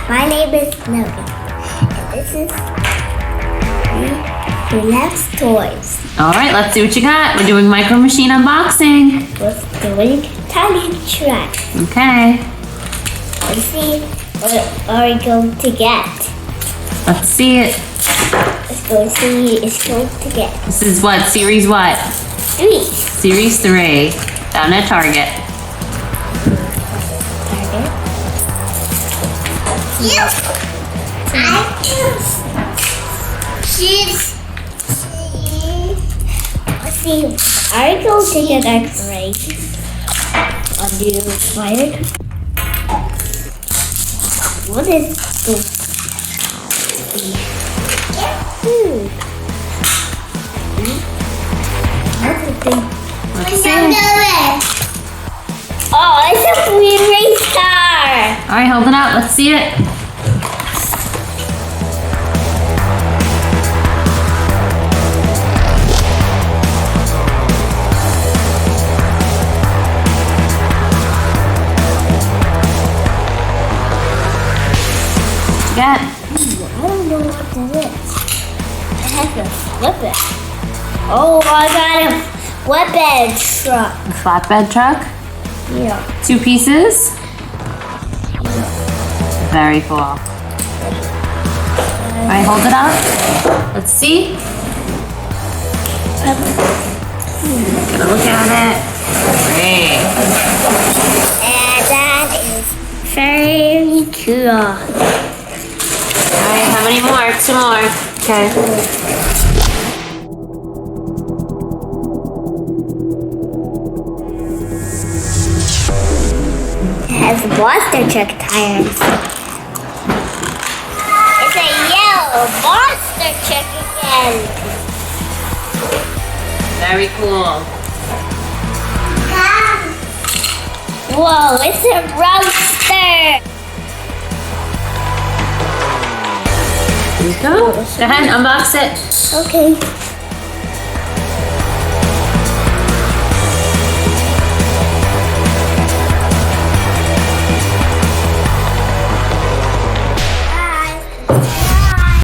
My name is Logan, and this is Relax Toys. Alright, let's see what you got. We're doing Micro Machine unboxing. We're doing tiny track. Okay. Let's see what are we going to get. Let's see it. Let's go see what it's going to get. This is what? Series what? 3. Series 3. Down at Target. Let's see. Are we going to get X-rays on the expired? What is this? Let's see. Oh, it's a green race car! Alright, hold it out. Let's see it. What you got? I don't know what that is. I have to flip it. Oh, I got a flatbed truck. A flatbed truck? Yeah. 2 pieces? Very cool. Alright, hold it up. Let's see. Gonna look at it. Great. And that is very cool. Alright, how many more? 2 more. Okay. It has monster truck tires. It's a yellow monster truck again. Very cool. Whoa, it's a roadster. Here you go. Go ahead and unbox it. Okay.